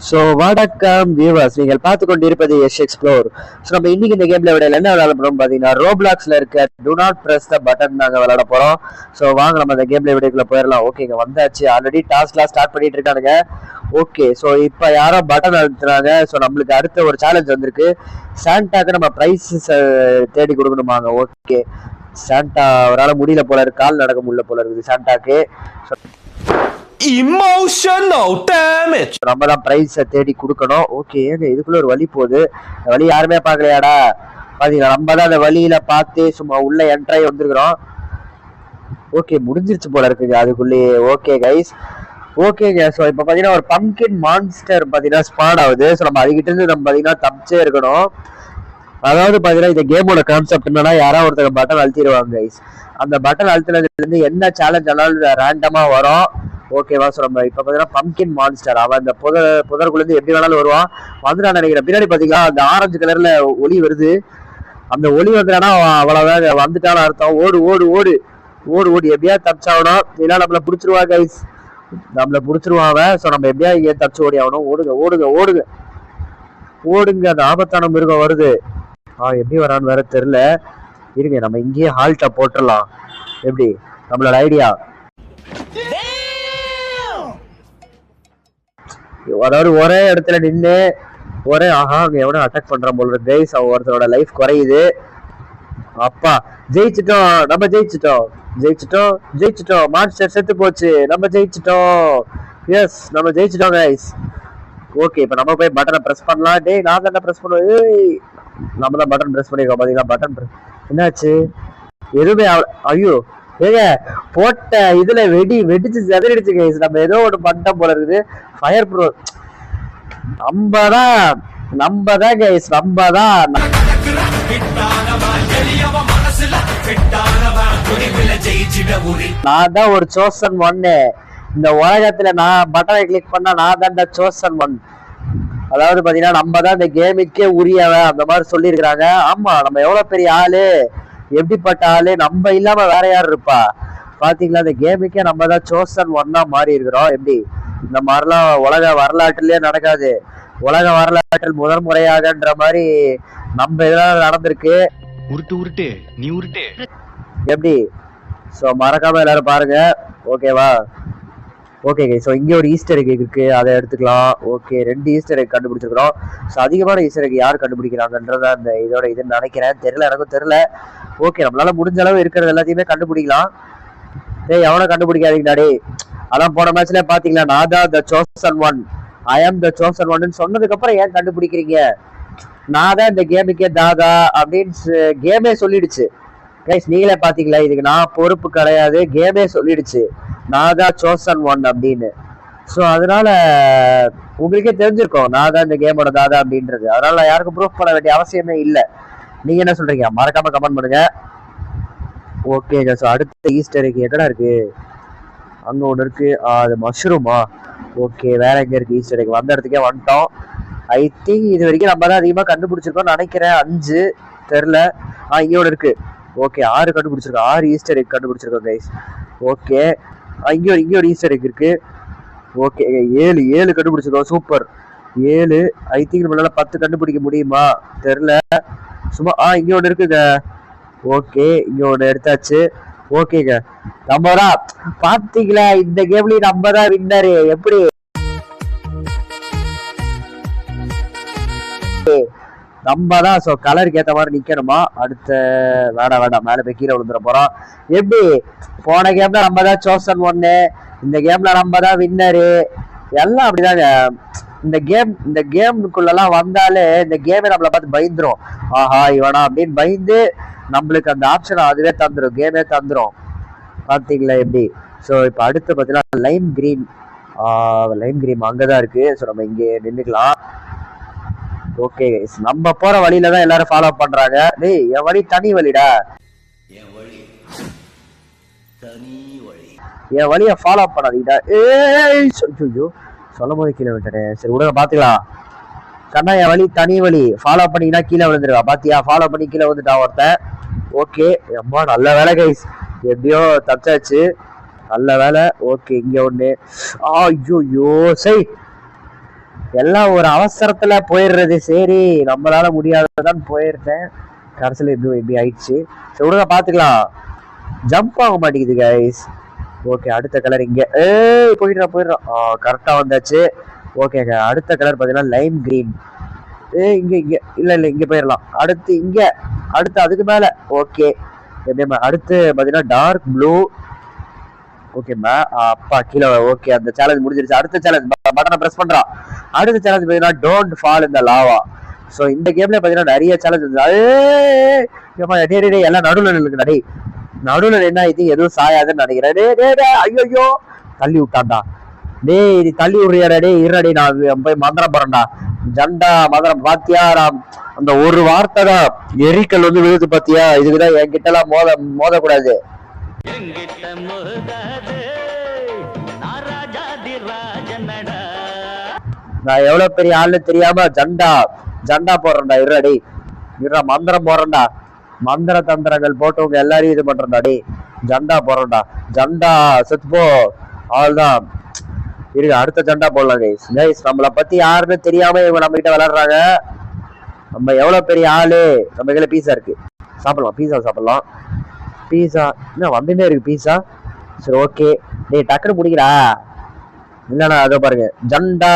So வணக்கம் viewers, நீங்கள் பார்த்து கொண்டு இருப்பது எஸ் எக்ஸ்ப்ளோர். ஸோ நம்ம இன்னைக்கு இந்த கேம்ல விடையில என்ன விளையாட போறோம் பார்த்தீங்கன்னா, ரோப்ளாக்ஸ்ல இருக்க to not press the button நாங்கள் விளையாட போறோம். ஸோ வாங்க நம்ம அந்த கேம்ல விடைக்குள்ள போயிடலாம். ஓகேங்க, வந்தாச்சு. ஆல்ரெடி டாஸ்க்லாம் ஸ்டார்ட் பண்ணிட்டு இருக்கானுங்க. ஓகே, ஸோ இப்போ யாரோ பட்டன் அழுத்துறாங்க. ஸோ நம்மளுக்கு அடுத்த ஒரு சேலஞ்ச் வந்திருக்கு. சாண்டாக்கு நம்ம ப்ரைஸ் தேடி கொடுக்கணுமாங்க. ஓகே, சாண்டா அவரால் முடியல போல இருக்கு, கால் நடக்க முடியல போல இருக்குது சாண்டாக்கு. Emotional damage. நம்ம தான் பிரைஸை தேடி கொடுக்கணும். ஓகே, ஏங்க இதுக்குள்ள ஒரு வழி போகுது. வழி யாருமே பார்க்கலையாடா? பாத்தீங்களா, நம்ம தான் அந்த வழியில பார்த்து சும்மா உள்ள என்ட்ராகி வந்திருக்கிறோம். ஓகே, முடிஞ்சிருச்சு போல இருக்குங்க அதுக்குள்ளேயே. ஓகே கைஸ், ஓகேங்க. ஸோ இப்போ பார்த்தீங்கன்னா ஒரு பம்கின் மான்ஸ்டர் பார்த்தீங்கன்னா ஸ்பான் ஆகுது. ஸோ நம்ம அதுக்கிட்ட இருந்து நம்ம பார்த்தீங்கன்னா தப்பிச்சே இருக்கணும். அதாவது பார்த்தீங்கன்னா இந்த கேமோட கான்செப்ட் என்னன்னா, யாராவது ஒருத்தங்க பட்டன் அழுத்திடுவாங்க கைஸ். அந்த பட்டன் அழுத்தினதுலேருந்து என்ன சேலஞ்ச் ஆனாலும் ரேண்டமாக வரும். ஓகேவா? ஸோ நம்ம இப்போ பார்த்தீங்கன்னா பம்கின் மான்ஸ்டர், அவன் அந்த புதருக்குள்ளேருந்து எப்படி வேணாலும் வருவான். வந்துட்டான் நினைக்கிறேன். பின்னாடி பார்த்தீங்கன்னா அந்த ஆரஞ்சு கலர்ல ஒளி வருது. அந்த ஒளி வந்துட்டானா அவ்வளோதான், வந்துட்டான்னு அர்த்தம். ஓடு ஓடு ஓடு ஓடு ஓடு, எப்படியா தப்பிச்சாகணும். இல்லைன்னா நம்மளை பிடிச்சிருவா கைஸ், நம்மளை பிடிச்சிருவாங்க. ஸோ நம்ம எப்படியா இங்கே தப்பிச்சு ஓடி ஆகணும். ஓடுங்க ஓடுங்க ஓடுங்க ஓடுங்க, அந்த ஆபத்தான மிருகம் வருது. எப்படி வரான்னு வேற தெரியல. இருங்க, நம்ம இங்கேயே ஹால்ட்டை போட்டுடலாம். எப்படி நம்மளோட ஐடியா? அதாவது ஒரே இடத்துல நின்று ஒரே அங்க எவனோ அட்டாக் பண்றான் போல கைஸ். ஒருத்தரோட லைஃப் குறையுது. அப்பா ஜெயிச்சிட்டோம், நம்ம ஜெயிச்சிட்டோம் ஜெயிச்சிட்டோம் ஜெயிச்சிட்டோம். மான்ஸ்டர் செத்து போச்சு, நம்ம ஜெயிச்சிட்டோம். எஸ், நம்ம ஜெயிச்சிட்டோம் கைஸ். ஓகே, இப்போ நம்ம போய் பட்டனை ப்ரெஸ் பண்ணலாம். டேய், நான் தானே ப்ரெஸ் பண்ணுவேன். நம்ம தான் பட்டன் ப்ரெஸ் பண்ணிருக்கோம். பாத்தீங்களா பட்டன் என்னாச்சு? எதுவுமே ஐயோ ஏங்க, போட்ட இதுல வெடிச்சு செதறிடுச்சு கைஸ். நம்ம ஏதோ ஒன்று பண்ணிட்டோம் போல இருக்குது. ஃபயர் ப்ரோ நம்ம தான் கைஸ், நம்ம தான். நான் தான் ஒரு சோசன் ஒன்னு இந்த உலகத்துல. நான் பட்டனை கிளிக் பண்ணா நான் தான் சோசன் ஒன். அதாவது பாத்தீங்கன்னா நம்ம தான் இந்த கேமுக்கே உரியவன், அந்த மாதிரி சொல்லியிருக்கிறாங்க. ஆமா, நம்ம எவ்வளவு பெரிய ஆளு, எப்படிப்பட்ட ஆளு, நம்ம இல்லாம வேற யார் இருப்பா? பாத்தீங்களா, இந்த கேமுக்கே நம்ம தான் சோசன் ஒன்னா மாறி இருக்கிறோம். எப்படி இந்த மாதிரிலாம் உலக வரலாற்றுலயே நடக்காது. உலக வரலாற்றில் முதல் முறையாகன்ற மாதிரி நம்ம இதெல்லாம் நடந்திருக்கு. உருட்டு உருட்டு நீ உருட்டு எப்படி? ஸோ மறக்காம எல்லாரும் பாருங்க. ஓகேவா? ஓகே, ஸோ இங்கே ஒரு ஈஸ்டர் எக் இருக்கு, அதை எடுத்துக்கலாம். ஓகே, 2 ஈஸ்டர் எக் கண்டுபிடிச்சிருக்கிறோம். ஸோ அதிகமான ஈஸ்டர் எக் யார் கண்டுபிடிக்கிறாங்கன்றத அந்த இதோட இதுன்னு நினைக்கிறேன். தெரியல, எனக்கும் தெரியல. ஓகே, நம்மளால முடிஞ்ச அளவு இருக்கிறது எல்லாத்தையுமே கண்டுபிடிக்கலாம். டேய், எவனை கண்டுபிடிக்காதீங்கடா டேய். அதான் போன மேட்ச்ல பாத்தீங்களா, நான் தான் த சோசன் ஒன், ஐ ஆம் த சோசன் ஒன்னு சொன்னதுக்கு அப்புறம் ஏன் கண்டுபிடிக்கிறீங்க? நான் தான் இந்த கேமுக்கே தாதா அப்படின்னு கேமே சொல்லிடுச்சு கைஸ். நீங்களே பாத்தீங்களா, இதுக்கு நான் பொறுப்பு கிடையாது, கேமே சொல்லிடுச்சு நான் தான் சோசன் ஒன் அப்படின்னு. ஸோ அதனால உங்களுக்கே தெரிஞ்சிருக்கோம் நான் தான் இந்த கேமோட தாதா அப்படின்றது. அதனால யாருக்கும் ப்ரூஃப் பண்ண வேண்டிய அவசியமே இல்லை. நீங்க என்ன சொல்றீங்க? மறக்காம கமெண்ட் பண்ணுங்க. ஓகேங்க, ஸோ அடுத்த ஈஸ்டர் எக் எங்கடா இருக்கு? அங்க ஒன்று இருக்கு, அது மஷ்ரூமா? ஓகே, வேற எங்க இருக்கு ஈஸ்டர் எக்? வந்த இடத்துக்கே வந்துட்டோம். ஐ திங்க் இது வரைக்கும் நம்ம தான் அதிகமாக கண்டுபிடிச்சிருக்கோம் நினைக்கிறேன். 5 தெரில. இங்கே ஒன்று இருக்கு. ஓகே, 6 கண்டுபிடிச்சிருக்கோம். 6 ஈஸ்டர் எக் கண்டுபிடிச்சிருக்கோம் கைஸ். ஓகே, இங்கே ஒரு ஈஸ்டர் எக் இருக்கு. ஓகே, 7 கண்டுபிடிச்சிருக்கோம். சூப்பர், 7. ஐ திங்க் நம்மளால 10 கண்டுபிடிக்க முடியுமா தெரில. சும்மா இங்கே ஒன்று இருக்குங்க. ஓகே, இங்க ஒன்று எடுத்தாச்சு. ஓகேங்க, நம்ம தான் பாத்தீங்களா, இந்த கேம்லயும் நம்ம தான் வின்னரு. எப்படி நம்ம தான். ஸோ கலருக்கு ஏற்ற மாதிரி நிக்கணுமா? அடுத்த வேண்டாம், மேல போய் கீழே விழுந்துட போறோம். எப்படி போன கேம்ல நம்ம தான் சோசன் ஒன்னு, இந்த கேம்ல நம்ம தான் வின்னரு. எல்லாம் அப்படிதாங்க. இந்த கேமுக்குள்ளெல்லாம் வந்தாலே இந்த கேமே நம்மளை பார்த்து பயந்துரும். ஆஹா இவனா அப்படின்னு பயந்து நம்மளுக்கு அந்த ஆப்ஷன் அதுவே தந்துடும், கேமே தந்துடும். பார்த்தீங்களா எப்படி? ஸோ இப்போ அடுத்து பார்த்தீங்கன்னா லைம் கிரீன் அங்கதான் இருக்கு. ஸோ நம்ம இங்கே நின்றுக்கலாம். ஓகே, நம்ம போற வழியில தான் எல்லாரும் ஃபாலோ பண்றாங்க. டேய், என் வழி தனி வழிடா, என் வழியை ஃபாலோ பண்ணாதீங்கடா. சொல்லும் போது கீழே விட்டுட்டேன். சரி விடுங்க, பாத்துக்கலாம். கண்ணா, என் வழி தனி வழி, ஃபாலோ பண்ணீங்கன்னா கீழே விழுந்துருவா. பாத்தியா, ஃபாலோ பண்ணி கீழே வந்துட்டான் ஒருத்தன். ஓகே, அம்மா நல்ல வேலை கைஸ், எப்படியோ தப்பிச்சாச்சு, நல்ல வேலை. ஓகே, இங்க ஒண்ணு. ஐயோ சரி, எல்லாம் ஒரு அவசரத்துல போயிடுறது. சரி நம்மளால முடியாததான் போயிருந்தேன், கடைசியில் இப்படி ஆயிடுச்சு. சரி விடுங்க பாத்துக்கலாம். ஜம்ப் ஆக மாட்டேங்குது கைஸ். ஓகே அடுத்த கலர் இங்க போயிடுறோம். கரெக்டா வந்தாச்சு. ஓகேங்க அடுத்த கலர் பாத்தீங்கன்னா லைம் கிரீன். இங்க இல்ல இங்க போயிடலாம். அடுத்து இங்க, அடுத்து அதுக்கு மேல. ஓகே அடுத்து பாத்தீங்கன்னா டார்க் ப்ளூ. ஓகேம்மா அப்பா கீழே. ஓகே அந்த சேலஞ்ச் முடிஞ்சிருச்சு. அடுத்த சேலஞ்ச் பட்டனை பிரஸ் பண்றான். அடுத்த சேலஞ்ச் பாத்தீங்கன்னா டோன்ட் ஃபால் இந்த லாவா. ஸோ இந்த கேம்ல பாத்தீங்கன்னா நிறைய சேலஞ்ச் இருந்துச்சு. எல்லாம் நடுவில் இருக்கு. நடுவில் என்ன இது எதுவும் சாயாதுன்னு நினைக்கிறேன். ஐயோ தள்ளி விட்டான்டா. டேய் தள்ளி விடுறியாடா. டேய் இருடா, நான் போய் மந்திரம் போறேன்டா. ஜண்டா மந்திரம் பாத்தியா? அந்த ஒரு வார்த்தை தான் எரிக்கல் வந்து விழுது பாத்தியா? இதுக்குதான் என்கிட்ட எல்லாம் மோதக்கூடாது. நான் எவ்வளவு பெரிய ஆளு தெரியாம ஜண்டா போடுறேன்டா. இருடா இருடா மந்திரம் போடுறேன்டா. மந்திர தந்திரங்கள் போட்டவங்க எல்லாரையும் இது பண்றேன்டா. டே ஜண்டா போடுறேன்டா. ஜண்டா செத்துப்போ. அவ்வளவுதான். இருக்கு அடுத்த ஜண்டா போடலாம் கைஸ். நம்மளை பத்தி யாருன்னு தெரியாம இவங்க நம்ம கிட்ட விளையாடுறாங்க. நம்ம எவ்வளவு பெரிய ஆளு. நம்ம கையில பீஸா இருக்கு, சாப்பிடலாம். பீஸா சாப்பிடலாம். பீஸா என்ன வந்துட்டே இருக்கு பீஸா. சரி ஓகே டேய் டக்குனு முடிக்கிறா. இல்லண்ணா அதோ பாருங்க ஜண்டா.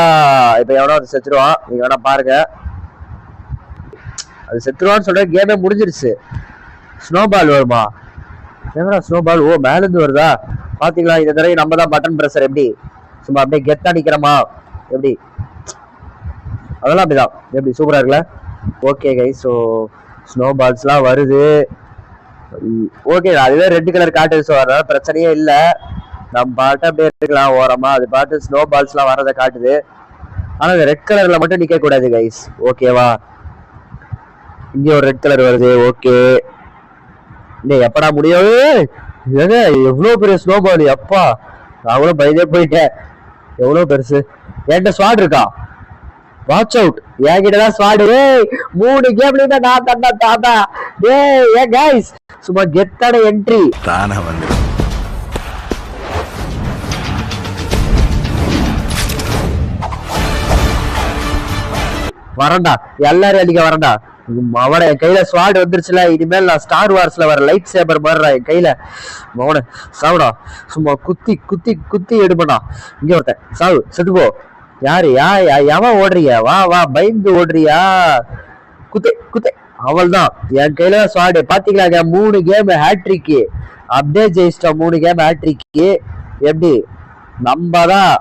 இப்ப எவனோ அது செத்துருவான். நீங்க வேணா பாருங்க. அது செத்துருவான்னு சொல்ற கேமே முடிஞ்சிருச்சு. ஸ்னோபால் வருமா? எங்கடா ஸ்னோபால்? ஓ மேல இருந்து வருதா? பாத்தீங்களா இந்த தடவை நம்ம தான் பட்டன் பிரஷர். எப்படி சும்மா அப்படியே கெத்தா நிக்கிறோமா? எப்படி அதெல்லாம் அப்படிதான். எப்படி சூப்பரா இருக்குல்ல? Okay guys. ஸோ ஸ்னோபால்ஸ்லாம் வருது. ஓகே அதுவே ரெட் கலர் காட்டுது. ஸோ அதனால பிரச்சனையே இல்லை. நம்ம பாட்டு அப்படியே இருக்கலாம் ஓரமா. அது பாட்டு ஸ்னோ பால்ஸ்லாம் வரதை காட்டுது. ஆனா இந்த ரெட் கலர்ல மட்டும் நிக்க கூடாது கைஸ். ஓகேவா? இங்க ஒரு ரெட் கலர் வருது. ஓகே எப்படா முடியாது? ஏங்க எவ்வளவு பெரிய ஸ்னோ பால். அப்பா நான் பயந்தே போயிட்டேன். எவ்வளவு பெருசு. என்கிட்ட ஸ்வாட் இருக்கா? Watch out. என்கிட்டதான் ஸ்வாட். 3 கேம்ல நான் தண்டா தாத்தா. ஏ கைஸ் சும்மா கெத்தான என்ட்ரி தானா வந்து வரண்டா. எல்லாரும் அடிக்க வரண்டா. அவன என் கையில ஸ்வாட் வந்துருச்சுல. இனிமேல் நான் ஸ்டார் வார்ஸ்ல வர லைட் சேபர் மாதிரி என் கையில மவன சாவுடா. சும்மா குத்தி குத்தி குத்தி எடுப்படா. இங்க ஒருத்தன் சாவு செத்துப்போ. யாரு எவன் ஓடுறியா? வா பயந்து ஓடுறியா? குத்தே குத்தே. அவள் தான் என் கையில ஸ்வாட். பாத்தீங்களா 3 கேம் ஹேட்ரிக்கு அப்படியே ஜெயிச்சிட்டோம். 3 கேம் ஹேட்ரிக்கு. எப்படி நம்பதான்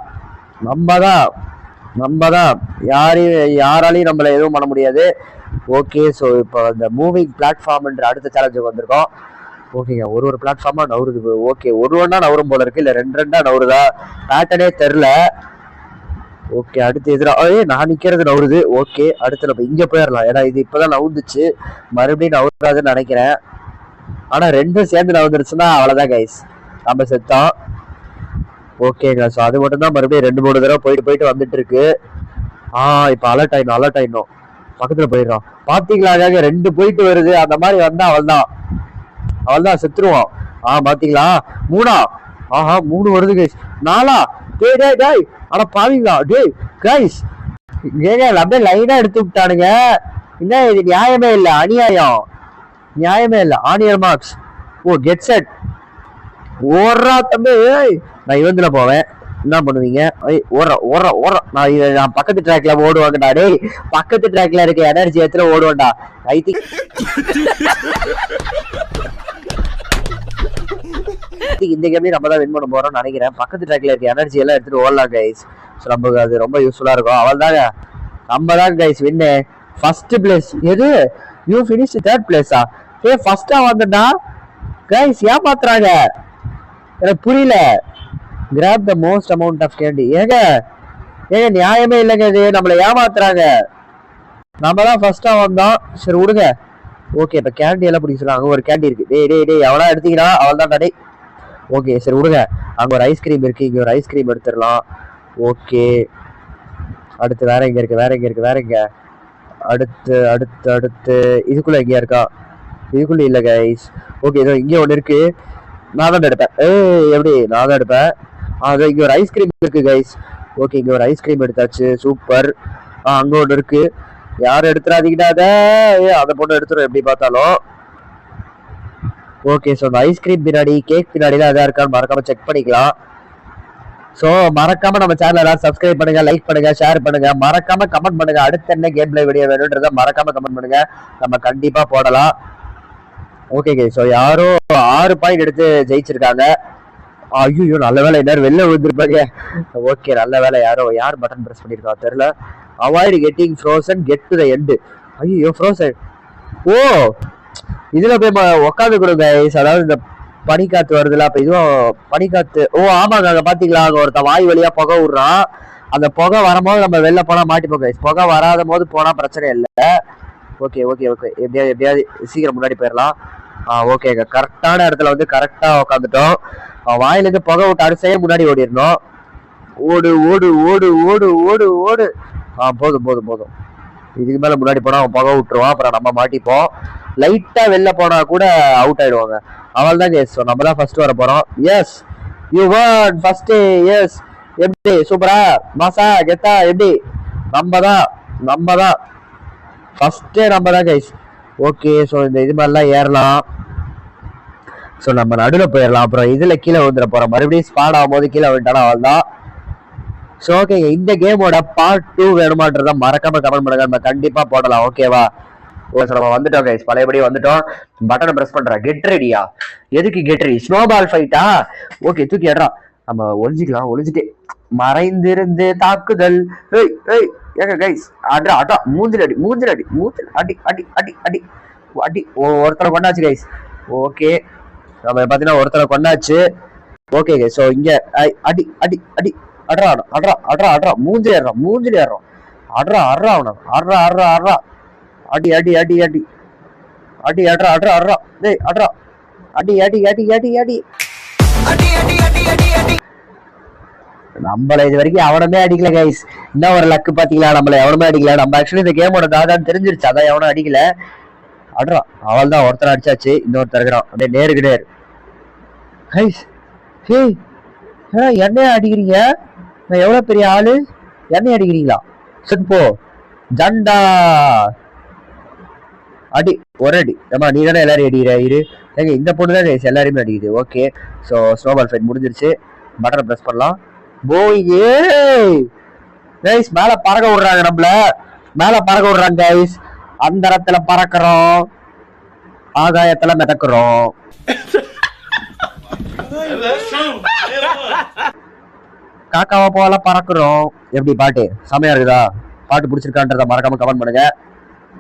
யாராலையும் நம்மள எதுவும் பண்ண முடியாது. ஓகே ஸோ இப்போ அந்த மூவிங் பிளாட்ஃபார்ம்ன்ற அடுத்த சேலஞ்சுக்கு வந்திருக்கோம். ஓகேங்க ஒரு பிளாட்ஃபார்மா நவருது. ஓகே ஒன்னா நவரும் போல இருக்கு, இல்ல ரெண்டா நவருதா பேட்டர்னே தெரில. ஓகே அடுத்து எதிரா நான் நிக்கிறது நவருது. ஓகே அடுத்து நம்ம இங்க போயிடலாம். ஏன்னா இது இப்பதான் நவுந்துச்சு, மறுபடியும் நவராதுன்னு நினைக்கிறேன். ஆனா ரெண்டும் சேர்ந்து நவந்துருச்சுன்னா அவ்வளவுதான் கைஸ், நம்ம செத்தோம். ஓகேங்க ஸோ அது மட்டும் தான் மறுபடியும் 2-3 தடவை போயிட்டு வந்துட்டு இருக்கு. இப்ப அலர்ட் ஆயிடணும். பக்கத்துல போயிடுறோம். பாத்தீங்களா 2 போயிட்டு வருது. அந்த மாதிரி வந்தா அவள்தான் செத்துருவோம். பாத்தீங்களா 3 வருது கைஸ். 4 டேய் ஆனா பாவீங்களா டேய் கைஸ். அப்படியே லைனா எடுத்து விட்டானுங்க. என்ன இது நியாயமே இல்லை, நியாயமே இல்லை. ஆனியர் மார்க்ஸ். கெட் செட் ஓடுறா தம்பி. நான் இவந்துல போவேன். என்ன பண்ணுவீங்க? ஓடுற நான் பக்கத்து ட்ராக்ல ஓடுவாங்கடா. டேய் பக்கத்து ட்ராக்ல இருக்க எனர்ஜி எத்தனை ஓடுவேன்டா. ஐ திங்க் இந்த கேம்லயும் நம்ம தான் வின் பண்ண போறோம்னு நினைக்கிறேன். பக்கத்து ட்ராக்ல இருக்க எனர்ஜி எல்லாம் எடுத்துட்டு ஓடலாம் கைஸ். நமக்கு அது ரொம்ப யூஸ்ஃபுல்லா இருக்கும். அவள் தாங்க நம்ம தான் கைஸ் வின்னு. First place. எது யூ ஃபினிஷ் 3rd பிளேஸா? ஃபர்ஸ்டா வந்துட்டா கைஸ். ஏமாத்துறாங்க, எனக்கு புரியல. Grab the most amount of candy. ஏங்க நியாயமே இல்லைங்க, இது நம்மள ஏமாத்துறாங்க. நம்ம தான் ஃபர்ஸ்டா வந்தோம். சரி விடுங்க. ஓகே இப்ப கேண்டி எல்லாம் பிடிக்க சொல்லுவாங்க. அங்க ஒரு கேண்டி இருக்கு. டேய் எவனா எடுத்தீங்கன்னா அவள் தான் டே. ஓகே சரி விடுங்க. அங்க ஒரு ஐஸ்கிரீம் இருக்கு, இங்க ஒரு ஐஸ்கிரீம் எடுத்துடலாம். ஓகே அடுத்து வேற எங்க இருக்கு? அடுத்து இதுக்குள்ள எங்கேயா இருக்கா? இதுக்குள்ள இல்ல கைஸ். ஓகே இதோ இங்க ஒண்ணு இருக்கு. நான் தான் எடுப்பேன். எப்படி நான் தான் எடுப்பேன். இங்க ஒரு ஐஸ்கிரீம் இருக்கு கைஸ். ஓகே இங்க ஒரு ஐஸ்கிரீம் எடுத்தாச்சு, சூப்பர். அங்க ஒண்ணு இருக்கு, யாரும் எடுத்துறாதீங்கடா அதை போட்டு எடுத்துரும் எப்படி பார்த்தாலும். ஓகே ஸோ அந்த ஐஸ்கிரீம் பின்னாடி கேக் பின்னாடிலாம் எதா இருக்கான்னு மறக்காம செக் பண்ணிக்கலாம். ஸோ மறக்காம நம்ம சேனல் எல்லாரும் சப்ஸ்கிரைப் பண்ணுங்க, லைக் பண்ணுங்க, ஷேர் பண்ணுங்க, மறக்காம கமெண்ட் பண்ணுங்க. அடுத்த என்ன கேம் பிளே வீடியோ வேணுன்றத மறக்காம கமெண்ட் பண்ணுங்க, நம்ம கண்டிப்பா போடலாம். ஓகே ஸோ யாரோ 6 பாயிண்ட் எடுத்து ஜெயிச்சிருக்காங்க. ஐயோ நல்ல வேலை, எல்லாரும் வெளில விழுந்திருப்பாங்க. ஓகே நல்ல வேலை, யார் பட்டன் பிரஸ் பண்ணிருக்கா தெரியல. Avoid getting frozen, get to the end. ஐயோ ஃப்ரோசன், ஓ இதுல போய் உட்காந்து கொடுங்க. அதாவது இந்த பனிக்காத்து வருதுல, அப்ப இதுவும் பனிக்காத்து. ஓ ஆமாங்க, அங்க பாத்தீங்களா, அங்க ஒருத்த வாய் வழியா புகை விடுறான். அந்த புகை வரும்போது நம்ம வெளில போனா மாட்டிப்போம் கைஸ், புகை வராத போது போனா பிரச்சனை இல்லை. ஓகே ஓகே ஓகே, எப்படியாவது சீக்கிரம் முன்னாடி போயிடலாம். ஓகேங்க, கரெக்டான இடத்துல வந்து கரெக்டா உட்காந்துட்டோம். வாயிலிருந்து புகை விட்டு அடுத்த முன்னாடி ஓடிடணும். ஓடு ஓடு ஓடு ஓடு ஓடு ஓடு. போதும் போதும் போதும், இதுக்கு மேல முன்னாடி போனா அவன் புகை விட்டுருவான், அப்புறம் நம்ம மாட்டிப்போம். லைட்டா வெளில போனா கூட அவுட் ஆயிடுவாங்க. அவள் தான் கேஸ், நம்ம தான் ஃபர்ஸ்ட் வர போறோம். Yes you won first. Yes எப்படி சூப்பரா மாசா கெத்தா எப்படி? நம்ம தான் ஃபர்ஸ்டே நம்ம தான் கைஸ். ஓகே ஸோ இந்த இது மாதிரிலாம் ஏறலாம். ஸோ நம்ம நடுவில் போயிடலாம், அப்புறம் இதுல கீழே வந்துட போறோம். மறுபடியும் ஸ்பாட் ஆகும் போது கீழே வந்துட்டாலும் அவள் தான். ஸோ ஓகேங்க, இந்த கேமோட பார்ட் 2 வேணுமான்றத மறக்காம கமெண்ட் பண்ணுங்க, நம்ம கண்டிப்பா போடலாம். ஓகேவா? நம்ம வந்துட்டோம் கைஸ், பழையபடி வந்துட்டோம். பட்டனை பிரஸ் பண்றேன். கெட் ரெடியா? எதுக்கு கெட் ரெடி? ஸ்னோபால் ஃபைட்டா? ஓகே தூக்கி ஏறா, நம்ம ஒளிஞ்சிக்கலாம். ஒளிஞ்சிட்டு மறைந்திருந்து தாக்குதல். ஏங்க கைஸ், அட்ரா மூஞ்சில் அடி, மூஞ்சில் அடி, மூஞ்சில் அடி அடி அடி அடி அடி. ஒருத்தரை கொண்டாச்சு கைஸ். ஓகே நம்ம பாத்தீங்கன்னா ஒருத்தரை கொண்டாச்சு. ஓகே கைஸ், ஸோ இங்க அடி அடி அடி அட்ரா அட்ரா அட்ரா அட்ரா மூஞ்சில் ஏறோம், மூஞ்சில் ஏறோம். அட்ரா அட்ரா அவன அட்ரா அட்ரா அட்ரா அடி அடி அடி அடி அடி அட்ரா அட்ரா அட்ரா டேய் அட்ரா அடி அடி அடி அடி அடி அடி அடி அடி அடி அடி. நம்மள இது வரைக்கும் அவனமே அடிக்கல கைஸ். இன்னும் ஒரு லக்கு பாத்தீங்களா, நம்மள எவனுமே அடிக்கல. நம்ம ஆக்சுவலி இந்த கேமோட தாதான்னு தெரிஞ்சிருச்சு, அதான் எவனும் அடிக்கல. அட்ரா அவள் தான் ஒருத்தர் அடிச்சாச்சு, இன்னொருத்தர் இருக்கிறான் அப்படியே நேருக்கு நேர். கைஸ் ஹேய் என்னைய அடிக்கிறீங்க? நான் எவ்வளவு பெரிய ஆளு, என்னைய அடிக்கிறீங்களா? சரி போ ஜண்டா அடி, ஒரு அடி. ஏமா நீ தானே எல்லாரும் அடிக்கிற இரு. ஏங்க இந்த பொண்ணு தான் கைஸ் எல்லாருமே அடிக்குது. ஓகே ஸோ ஸ்னோபால் ஃபைட் முடிஞ்சிருச்சு. பட்டனை ப்ரெஸ் பண்ணலாம். போயே கைஸ், மேல பறக்க விடுறாங்க, நம்மள மேல பறக்க விடுறாங்க கைஸ். அந்த இடத்துல பறக்கிறோம், ஆகாயத்துல மிதக்குறோம். காக்காவை போல பறக்குறோம். எப்படி பாட்டு செமையா இருக்குதா? பாட்டு பிடிச்சிருக்கான்றத மறக்காம கமெண்ட் பண்ணுங்க.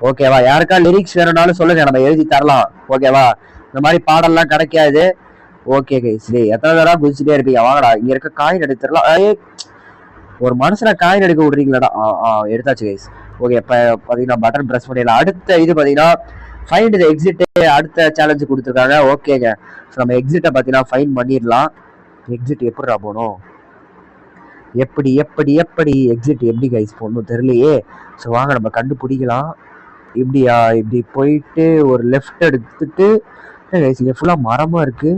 ஓகேவா? யாருக்கா லிரிக்ஸ் வேணும்னாலும் சொல்லுங்க, நம்ம எழுதி தரலாம். ஓகேவா? இந்த மாதிரி பாடல்லாம் கிடைக்காது. ஓகே கைஸ், எத்தனை தடவை குதிச்சுட்டே இருப்பீங்க? வாங்கடா, இங்க இருக்க காயின் எடுத்துடலாம். ஒரு மனுஷனை காயின் எடுக்க விடுறீங்களாடா? எடுத்தாச்சு கைஸ். ஓகே இப்ப பாத்தீங்கன்னா பட்டன் பிரஸ் பண்ணிடலாம். அடுத்த இது பாத்தீங்கன்னா ஃபைண்ட் தி எக்ஸிட், அடுத்த சேலஞ்சு கொடுத்துருக்காங்க. ஓகேங்க, நம்ம எக்ஸிட்டை பாத்தீங்கன்னா ஃபைண்ட் பண்ணிடலாம். எக்ஸிட் எப்படிடா போகணும்? எப்படி எப்படி எப்படி எக்ஸிட் எப்படி கைஸ் போகணும் தெரியலையே. ஸோ வாங்க நம்ம கண்டுபிடிக்கலாம். இப்படியா? இப்படி போயிட்டு ஒரு லெஃப்ட் எடுத்துட்டு கைஸ், இங்க ஃபுல்லா மரமா இருக்கு.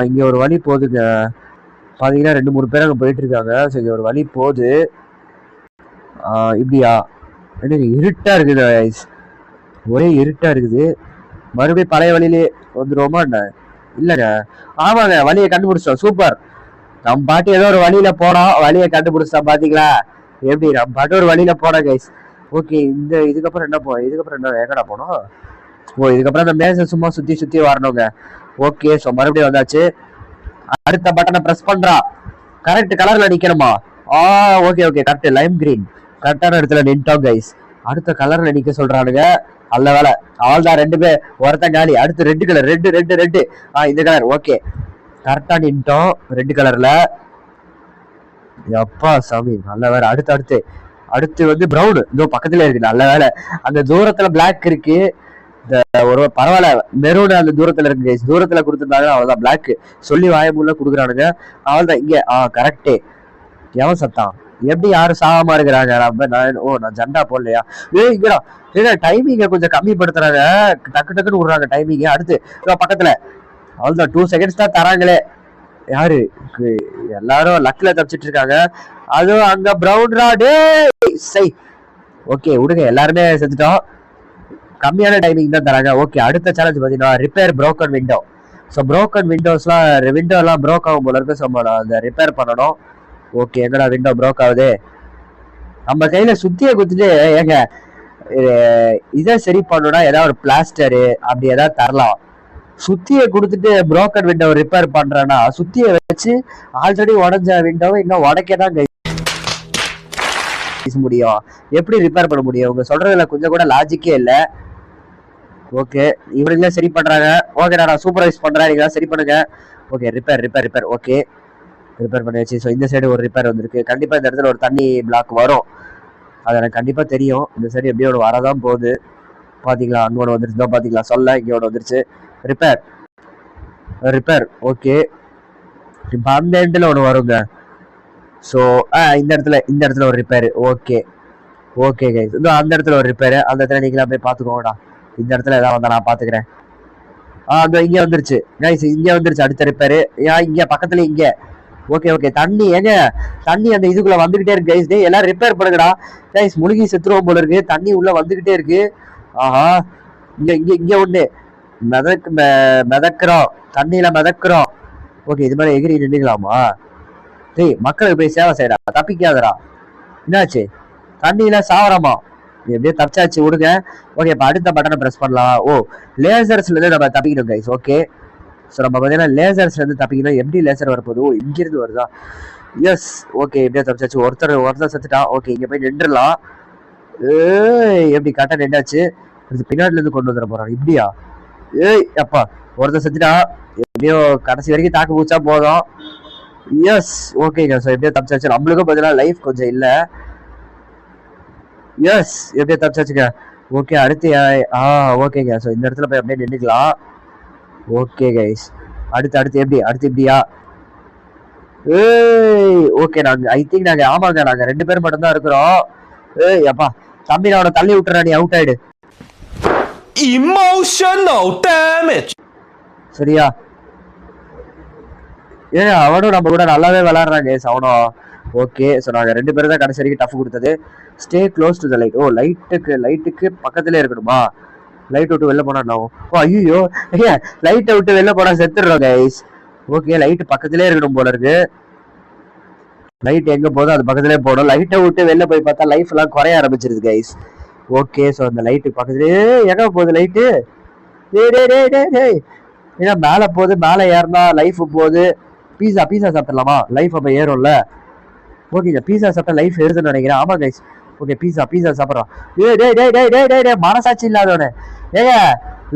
இங்க ஒரு வழி போகுதுங்க பாத்தீங்கன்னா, 2-3 பேர் அங்க போயிட்டு இருக்காங்க. ஸோ இங்க ஒரு வழி போகுது. இப்படியா? எனக்கு இருட்டா இருக்குது கைஸ், ஒரே இருட்டா இருக்குது. மறுபடியும் பழைய வழியிலே வந்துருவோமா என்ன? இல்லைங்க, ஆமாங்க வழியை கண்டுபிடிச்சோம். சூப்பர், நம்ம பாட்டு ஏதோ ஒரு வழியில போனோம், வழியை கண்டுபிடிச்சோம். பாத்தீங்களா எப்படி? நம்ம பாட்டு ஒரு வழியில போனோம் கைஸ். ஓகே இதுக்கப்புறம் என்ன இதுக்கப்புறம் என்ன எங்கடா போனோம்? இதுக்கப்புறம் அந்த மேசை சும்மா சுத்தி சுத்தி வரணுங்க. ஓகே ஸோ மறுபடியும் வந்தாச்சு. அடுத்த பட்டனை பிரஸ் பண்றா. கரெக்ட் கலர்ல நிக்கணுமா? Okay okay correct, lime green கரெக்டான இடத்துல நின்ட்டோம் கைஸ். அடுத்த கலர்ல நிக்க சொல்றானுங்க. நல்ல வேலை, அவள் தான் 2 பேர், ஒருத்தன் காலி. அடுத்து red colour, red red red. இந்த கலர். ஓகே கரெக்டா நின்ட்டோம் ரெட் கலர்ல. அப்பா சாமி நல்ல வேலை. அடுத்து வந்து ப்ரௌன் இதோ பக்கத்துல இருக்கு. நல்ல வேலை, அங்க தூரத்துல பிளாக் இருக்கு. இந்த ஒரு பரவாயில்ல, மெரூன் அந்த தூரத்துல இருக்கு கைஸ். தூரத்துல கொடுத்துருந்தாங்க, அவள்தான் பிளாக் சொல்லி வாயமுள்ள கொடுக்குறானுங்க. அவள்தான் இங்க. கரெக்டே. எவன் சத்தான்? எப்படி யாரும் சாகாம இருக்கிறாங்க? நான் ஜண்டா போடலையா? இங்கடா டைமிங்க கொஞ்சம் கம்மிப்படுத்துறாங்க, டக்கு டக்குன்னு விடுறாங்க டைமிங்க. அடுத்து பக்கத்துல அவள்தான் 2 செகண்ட்ஸ் தான் தராங்களே. யாரு எல்லாரும் லக்ல தப்பிச்சிட்டு இருக்காங்க. அதுவும் அங்க பிரவுன் ராடு. சை ஓகே விடுங்க, எல்லாருமே செஞ்சுட்டோம். கம்மியான டைமிங் தான் தராங்க. ஓகே அடுத்த சேலஞ்ச் பார்த்தீங்கன்னா repair broken window. So broken window எல்லாம் ப்ரோக் ஆகும் போல இருக்கு. ஸோ அந்த ரிப்பேர் பண்ணணும். ஓகே எங்கடா விண்டோ ப்ரோக் ஆகுது? நம்ம கையில சுத்திய குத்துட்டு ஏங்க இதை சரி பண்ணணும்னா ஏதாவது ஒரு பிளாஸ்டரு அப்படி ஏதாவது தரலாம். சுத்திய கொடுத்துட்டு ப்ரோக்கன் விண்டோ ரிப்பேர் பண்றேன்னா சுத்திய வச்சு ஆல்ரெடி உடஞ்ச விண்டோவை இன்னும் உடைக்கதான் முடியும். எப்படி ரிப்பேர் பண்ண முடியும்? உங்க சொல்றதுல கொஞ்சம் கூட லாஜிக்கே இல்ல. ஓகே இவனுங்களே சரி பண்றாங்க. ஓகே நான் சூப்பர்வைஸ் பண்றேன், நீங்க சரி பண்ணுங்க. ஓகே ரிப்பேர் ஓகே ரிப்பேர் பண்ணியாச்சு. ஸோ இந்த சைடு ஒரு ரிப்பேர் வந்திருக்கு. கண்டிப்பா இந்த இடத்துல ஒரு தண்ணி பிளாக் வரும், அது எனக்கு கண்டிப்பா தெரியும். இந்த சைடு எப்படியோ ஒன்று வரதான் போகுது. பாத்தீங்களா அங்க ஒன்று வந்துருச்சு, பாத்தீங்களா சொல்ல இங்க ஒன்று வந்துருச்சு. Repair okay. இப்போ அந்த எண்டில் ஒன்று வருங்க. ஸோ இந்த இடத்துல ஒரு ரிப்பேர். ஓகே கைஸ் இந்த அந்த இடத்துல ஒரு ரிப்பேர். அந்த இடத்துல நீங்களா போய் பார்த்துக்கோங்கடா. இந்த இடத்துல ஏதாவது வந்தா நான் பார்த்துக்கிறேன். அந்த இங்கே வந்துருச்சு கைஸ், இங்கே வந்துருச்சு அடுத்த ரிப்பேர். இங்கே பக்கத்துல இங்கே. ஓகே தண்ணி தண்ணி அந்த இதுக்குள்ள வந்துகிட்டே இருக்கு கைஸ். எல்லாரும் ரிப்பேர் பண்ணுங்கடா கைஸ், முழுகி செத்துருவோம் போல இருக்கு. தண்ணி உள்ள வந்துகிட்டே இருக்கு. ஆஹா இங்க ஒண்ணு மிதக்குறோம், தண்ணியில மிதக்குறோம். ஓகே இது மாதிரி எகிரி நின்றுக்கலாமா? டேய் மக்களுக்கு போய் சேவை செய்யறா, தப்பிக்காதரா. என்னாச்சு? தண்ணியில சாவரமா? எப்படியே தப்பிச்சாச்சு விடுங்க. ஓகே இப்ப அடுத்த பட்டனை பிரஸ் பண்ணலாம். ஓ லேசர்ஸ்ல இருந்து நம்ம தப்பிக்கணும் கைஸ். ஓகே ஸோ நம்ம பார்த்தீங்கன்னா லேசர்ஸ்ல இருந்து தப்பிக்கணும். எப்படி லேசர் வரப்போகுது? ஓ இங்கிருந்து வருதா? எஸ் ஓகே எப்படியே தப்பிச்சாச்சு. ஒருத்தர் செத்துட்டான். ஓகே இங்க போய் நின்றுலாம். எப்படி கரெக்டா நின்றாச்சு. பின்னாடில இருந்து கொண்டு வந்துட போறான். இப்படியா? அப்பா ஒருத்தர் செத்துட்டான். எப்படியோ கடைசி வரைக்கும் தாக்கு பூச்சா போதும். எஸ் ஓகேங்க. ஸோ எப்படியோ தப்பிச்சாச்சு. நம்மளுக்கும் பார்த்தீங்கன்னா லைஃப் கொஞ்சம் இல்லை. எஸ் எப்படியோ தப்பிச்சாச்சுங்க. ஓகே அடுத்து ஓகேங்க. ஸோ இந்த இடத்துல போய் அப்படியே நின்றுக்கலாம். ஓகே கைஸ் அடுத்து எப்படியா? ஓகே ஐ திங்க் ஆமாங்க நாங்க 2 பேர் மட்டும் தான் இருக்கிறோம். அப்பா தம்பி நான் அவனை தள்ளி விட்டுறா, நீ அவுட் ஆயிடு. Emotional damage. சரியா? அவனும் நம்ம கூட நல்லாவே விளையாடுறாங்க கைஸ் அவனும். ஓகே ஸோ நாங்கள் 2 பேரும் தான் கடைசி வரைக்கும் டஃப் கொடுத்தது. Stay close to the light. ஓ லைட்டுக்கு பக்கத்துலேயே இருக்கணுமா? லைட் விட்டு வெளில போனா ஓ ஐயோ லைட்டை விட்டு வெளில போனா செத்துடுறோம் கைஸ். ஓகே லைட் பக்கத்துலேயே இருக்கணும் போல இருக்கு. லைட் எங்க போதும் அது பக்கத்துலேயே போடும். லைட்டை விட்டு வெளில போய் பார்த்தா லைஃப் எல்லாம் குறைய ஆரம்பிச்சிருது கைஸ். ஓகே ஸோ அந்த லைட்டு பக்கத்துலேயே எங்க போகுது லைட்டு? ஏன்னா மேலே போகுது, மேலே ஏறினா லைஃப் போகுது. பீஸா சாப்பிடலாமா? லைஃப் அப்போ ஏறும்ல. ஓகேங்க பீஸா சாப்பிட்டா லைஃப் ஏறுதுன்னு நினைக்கிறேன். ஆமா கைஸ் ஓகே பீஸா சாப்பிட்றோம். மனசாட்சி இல்லாதவனே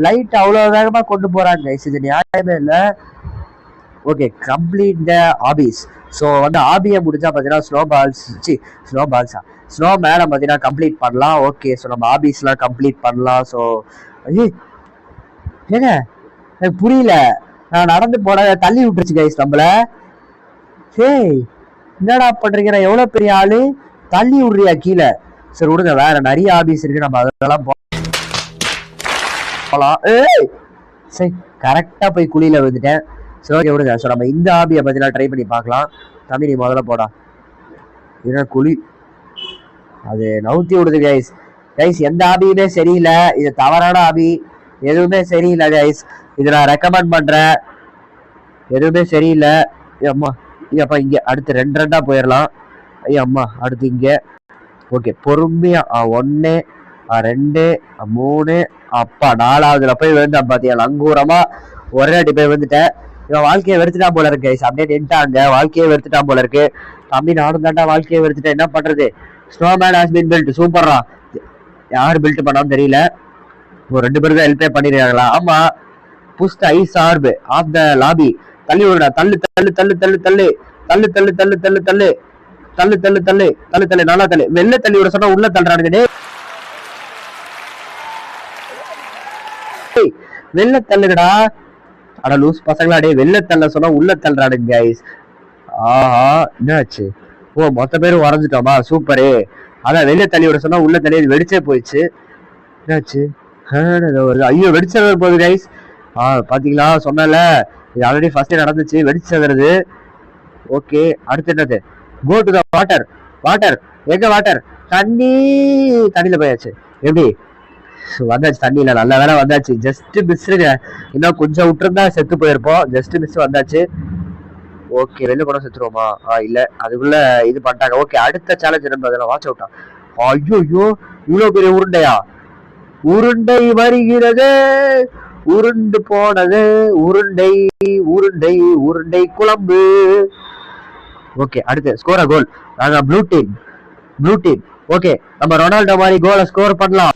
லைட் அவ்வளவு வேகமா கொண்டு போறாங்க கைஸ், இது நியாயமே இல்லை. Okay complete the obby. So ஆபியை முடிஞ்சா பார்த்தீங்கன்னா ஸ்னோ மேலே பார்த்தீங்கன்னா கம்ப்ளீட் பண்ணலாம். ஓகே ஸோ நம்ம ஆபிஸ்லாம் கம்ப்ளீட் பண்ணலாம். ஸோ எனக்கு புரியல, நான் நடந்து போன தள்ளி விட்டுருச்சு கைஸ் நம்மள. என்னடா பண்றீங்க? நான் எவ்வளவு பெரிய ஆளு, தள்ளி விடுறியா கீழே? சரி விடுங்க, வேற நிறைய ஆபீஸ் இருக்கு, நம்ம அதெல்லாம் போலாம். சரி கரெக்டா போய் குழியில விழுந்துட்டேன். சரி ஓகே விடுங்க. ஸோ நம்ம இந்த ஆபியை பத்திலாம் ட்ரை பண்ணி பார்க்கலாம். தம்பி நீ முதல்ல போடா. ஏன்னா குழி அது நவுத்தி விடுது கைஸ். எந்த ஆபியுமே சரியில்லை, இது தவறான ஆபி, எதுவுமே சரியில்லை கைஸ். இது நான் ரெக்கமெண்ட் பண்றேன், எதுவுமே சரியில்லை. அம்மா ஐயப்பா இங்க அடுத்து 2 போயிடலாம். ஐயா அம்மா அடுத்து இங்க. ஓகே பொறுமையா 1 2 3 அப்பா 4வதுல போய் விழுந்தா பாத்தியா லங்கூரமா ஒரே அடி போய் வந்துட்டேன். இவன் வாழ்க்கையை வெறுத்துட்டான் போல இருக்கு கைஸ். அப்படியே நின்ட்டாங்க, வாழ்க்கையை வெறுத்துட்டான் போல இருக்கு. தம்பி நானும் தாண்டா வாழ்க்கையை வெறுத்துட்டேன், என்ன பண்றது? Snowman has been built. சூப்பரா யார் பில்ட் பண்ணான்னு தெரியல. ஒரு 2 பேருக்கு ஹெல்ப்பே பண்ணிருக்காங்களா? ஆமா push the ice orb of the lobby. தள்ளி விடுடா, தள்ளு நல்லா தள்ளு. வெளில தள்ளி விட சொன்னா உள்ள தள்ளுறானுங்க. வெளில தள்ளுங்கடா. அட லூஸ் பசங்களா, டே வெளில தள்ள சொன்னா உள்ள தள்ளுறானுங்க கைஸ். ஆஹா என்னாச்சு? ஓ மொத்த பேரும் வரைஞ்சிட்டோமா? சூப்பரு. அதான் வெளில தள்ளி விட சொன்னா உள்ள தள்ளி வெடிச்சே போயிடுச்சு. என்னாச்சு? ஐயோ வெடிச்ச போகுது கைஸ். பாத்தீங்களா சொன்னல இது ஆல்ரெடி ஃபர்ஸ்ட் நடந்துச்சு, வெடிச்சு வருது. ஓகே, அடுத்து என்னது? Go to the water. Water எங்க? வாட்டர் தண்ணியில போயாச்சு. எப்படி வந்தாச்சு? தண்ணியில நல்ல வேலை வந்தாச்சு. ஜஸ்ட் மிஸ்ஸுங்க, இன்னும் கொஞ்சம் விட்டுருந்தா செத்து போயிருப்போம். ஜஸ்ட் மிஸ் வந்தாச்சு. ஓகே, வெளில கூட செத்துருவோமா? இல்ல, அதுக்குள்ள இது பண்ணிட்டாங்க. ஓகே, அடுத்த சேலஞ்ச் என்ன? வாட்ச் அவுட்டா? ஐயோ, இவ்வளவு பெரிய உருண்டையா? உருண்டை வருகிறது, உருண்டு போனது, உருண்டை உருண்டை உருண்டை குழம்பு. ஓகே, அடுத்து ஸ்கோர் கோல். நாங்க ப்ளூ டீம். ஓகே, நம்ம ரொனால்டோ மாதிரி கோலை ஸ்கோர் பண்ணலாம்.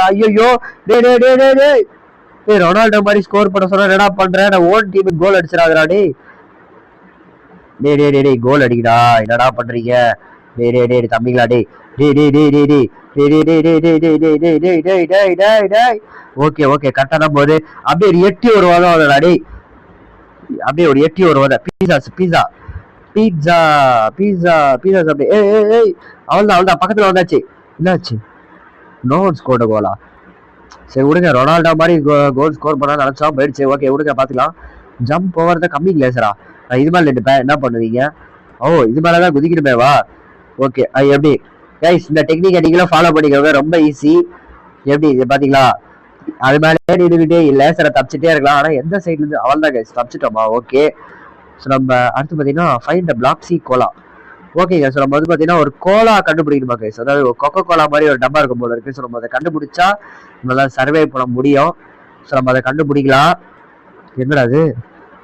ஐயோ, ரொனால்டோ மாதிரி ஸ்கோர் பண்ண சொன்னா என்னடா பண்றேன்? நான் ஓன் டீமுக்கு கோல் அடிச்சிடாதடா. டே கோல் அடிக்கடா. என்னடா பண்றீங்க? டே தம்பிங்களா, ஓகே ஓகே, கரெக்டா தான் போகுது. அப்படியே ஒரு எட்டி ஒரு வாதம் டே, அப்படியே ஒரு எட்டி ஒரு வாதம். பீஸா அப்படியே. அவள்தான் பக்கத்துல வந்தாச்சு. என்னாச்சு? நோ ஸ்கோர் கோலா? சரி விடுங்க, ரொனால்டோ மாதிரி கோல் ஸ்கோர் பண்ணா நினைச்சா போயிடுச்சு. ஓகே விடுங்க, பாத்துக்கலாம். ஜம்ப் ஓவர் தான் கம்மி கிளேசரா? நான் இது மேல நின்றுப்பேன். என்ன பண்ணுவீங்க? ஓ, இது மேலதான் குதிக்கணுமே. வா. ஓகே, எப்படி கைஸ்? இந்த டெக்னிக்கை நீங்களும் ஃபாலோ பண்ணிக்கோங்க, ரொம்ப ஈஸி. எப்படி இது பாத்தீங்களா? அது மேலே நின்றுக்கிட்டே லேசரை தப்பிச்சுட்டே இருக்கலாம். ஆனா எந்த சைட்ல இருந்து? அவள் தான் கைஸ், தப்பிச்சிட்டோமா? ஓகே, ஸோ நம்ம அடுத்து பார்த்தீங்கன்னா ஃபைண்ட் த பிளாக் சி கோலா. ஓகேங்க, ஸோ நம்ம வந்து பார்த்தீங்கன்னா ஒரு கோலா கண்டுபிடிக்கணுமா கைஸ்? அதாவது கொக்கோ கோலா மாதிரி ஒரு டப்பா இருக்கும் போல இருக்கு. ஸோ நம்ம அதை கண்டுபிடிச்சா நல்லா சர்வே பண்ண முடியும். ஸோ நம்ம அதை கண்டுபிடிக்கலாம். என்னடா அது?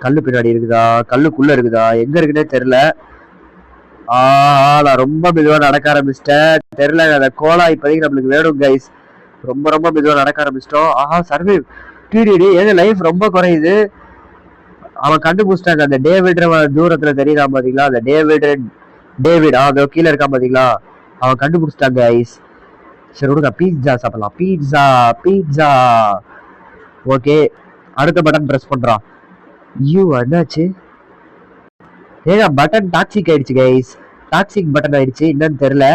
கல்லு பின்னாடி இருக்குதா? கல்லுக்குள்ள இருக்குதா? எங்க இருக்குன்னே தெரியல. நான் ரொம்ப மெதுவா நடக்க ஆரம்பிச்சிட்டேன். தெரியல, அந்த கோலா இப்போதைக்கு நம்மளுக்கு வேணும் கைஸ். ரொம்ப ரொம்ப மெதுவா நடக்க ஆரம்பிச்சிட்டோம். சர்வே டிடிடி ஏங்க லைஃப் ரொம்ப குறையுது. அவன் கண்டுபிடிச்சிட்டாங்க. அந்த டேவிட் தூரத்துல தெரியுதா பாத்தீங்களா? அந்த டேவிட் அதோ கீழே இருக்கா பாத்தீங்களா? அவன் கண்டுபிடிச்சிட்டாங்க ஐஸ். சரி விடுங்க, பீட்சா சாப்பிடலாம். பீட்சா. ஓகே, அடுத்த பட்டன் பிரஸ் பண்றான். என்னாச்சு? ஏங்க பட்டன் டாக்ஸிக் ஆயிடுச்சு கைஸ். டாக்ஸிக் பட்டன் ஆயிடுச்சு, என்னன்னு தெரியல.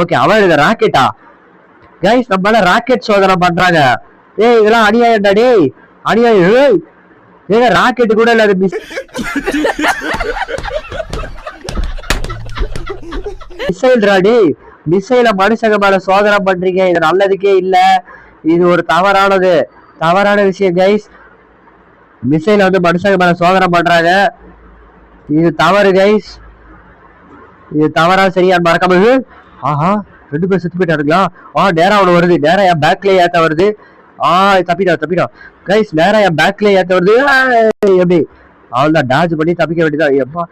ஓகே, அவன் இது ராக்கெட்டா கைஸ்? நம்மளால ராக்கெட் சோதனை பண்றாங்க. இதெல்லாம் அநியாயம்டா டேய், அநியாயம். ஏங்க ராக்கெட் கூட இல்ல, மிசைல மனுஷங்க மேல சோதனை பண்றீங்க. இது நல்லதுக்கே இல்ல. இது ஒரு தவறான விஷயம் கைஸ். மிசைல வந்து மனுஷங்க மேல சோதனை பண்றாங்க. இது தவறு கைஸ். இது தவறா சரியா மறக்காம. ரெண்டு பேர் செத்து போயிட்டாருங்களா? நேரா ஒண்ணு வருது. நேரா என் பேக்ல ஏத்த வருது. தப்பிட்டா கைஸ். நேரா என் பேக்ல ஏத்த வருது. எப்படி? அவள்தான் டாஜ் பண்ணி தப்பிக்க வேண்டியதான். எப்பா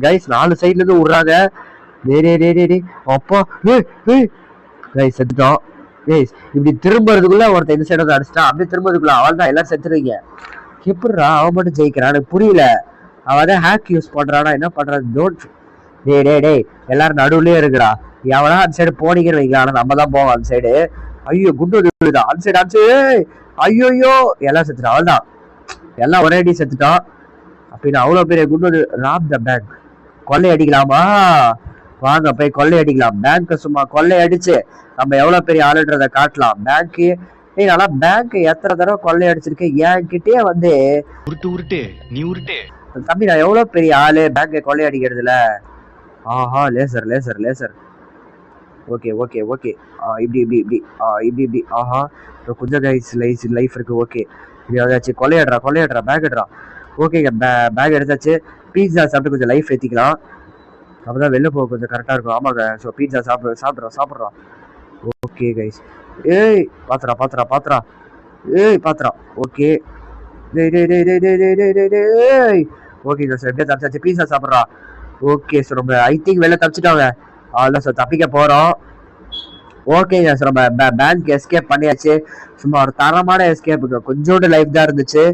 கைஸ், 4 சைட்ல இருந்து விடுறாங்க. அப்பா கைஸ் செத்துட்டோம் கைஸ். இப்படி திரும்புறதுக்குள்ள ஒருத்தர் இந்த சைடு வந்து அடிச்சிட்டான். அப்படியே திரும்புறதுக்குள்ள அவள் தான் எல்லாரும் செத்துருவீங்க. எப்படிரா அவன் மட்டும் ஜெயிக்கிறான்? எனக்கு புரியல. அவன் தான் ஹேக் யூஸ் பண்றானா? என்ன பண்றான்? டே எல்லாரும் நடுவுலயே இருக்குடா. எவனா அந்த சைடு போனீங்கன்னு வைக்கலாம். ஆனா நம்ம தான் போவோம் அந்த சைடு. ஐயோ, குண்டு அந்த சைடு. ஐயோ, எல்லாம் செத்துட்டான். அவள் தான் எல்லாம் ஒரே அடி செத்துட்டான். அப்படின்னு அவ்வளவு பெரிய குண்டு. Rob the bank. கொள்ளை அடிக்கலாமா? வாங்க போய் கொள்ளை அடிக்கலாம். பேங்க் சும்மா கொள்ளை அடிச்சு நம்ம எவ்வளவு பெரிய ஆளுன்றதை காட்டலாம். பேங்க் ஆனா பேங்க் எத்தனை தடவை கொள்ளை அடிச்சிருக்கேன். என்கிட்டயே வந்து உருட்டு தம்பி, நான் எவ்வளவு பெரிய ஆளு பேங்கை கொள்ளை அடிக்கிறதுல. லேசர். ஓகே இப்படி கொஞ்சம் கைஸ் லைஃப் இருக்கு. ஓகே, இப்படி ஏதாச்சு கொள்ளையாடுறா பேக் எடுறா. ஓகேங்க, பேக் எடுத்தாச்சு. பீட்சா சாப்பிட்டு கொஞ்சம் லைஃப் ஏற்றிக்கலாம். அப்பதான் வெளில போக கொஞ்சம் கரெக்டாக இருக்கும். ஆமாங்க, ஸோ பீட்சா சாப்பிட்றோம். Okay guys. பாத்திரா. ஓகே ஓகேங்க சார், எப்படியா தப்பிச்சாச்சு. பீட்சா சாப்பிட்றா. ஓகே, ஸோ நம்ம ஐ திங்க் வெளில தப்பிச்சிட்டோங்க. அவ்வளோதான் சார், தப்பிக்க போகிறோம். ஓகேங்க சார், நம்ம பேங்க் எஸ்கேப் பண்ணியாச்சு. சும்மா ஒரு தரமான எஸ்கேப்புங்க. கொஞ்சோண்டு லைஃப் தான் இருந்துச்சு,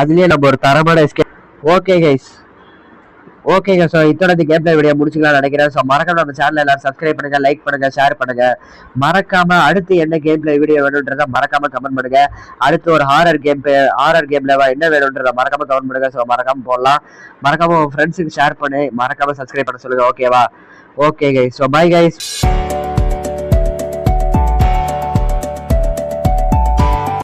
அதுலயே நம்ம ஒரு தரமான எஸ்கேப். ஓகேங்க ஸோ இதோட கேம் பிளே வீடியோ முடிச்சுக்கலாம் நினைக்கிறேன். ஸோ மறக்காம நம்ம சேனல் எல்லாரும் சப்ஸ்கிரைப் பண்ணுங்க, லைக் பண்ணுங்க, ஷேர் பண்ணுங்க. மறக்காம அடுத்து என்ன கேம் பிளே வீடியோ வேணும்ன்றத மறக்காம கமெண்ட் பண்ணுங்க. அடுத்து ஒரு ஹாரர் கேம்ல என்ன வேணும்ன்றத மறக்காம கமெண்ட் பண்ணுங்க. ஸோ மறக்காம போடலாம். மறக்காம உங்க ஃப்ரெண்ட்ஸுக்கு ஷேர் பண்ணி மறக்காம சப்ஸ்கிரைப் பண்ண சொல்லுங்க. ஓகேவா? Okay guys, so bye guys.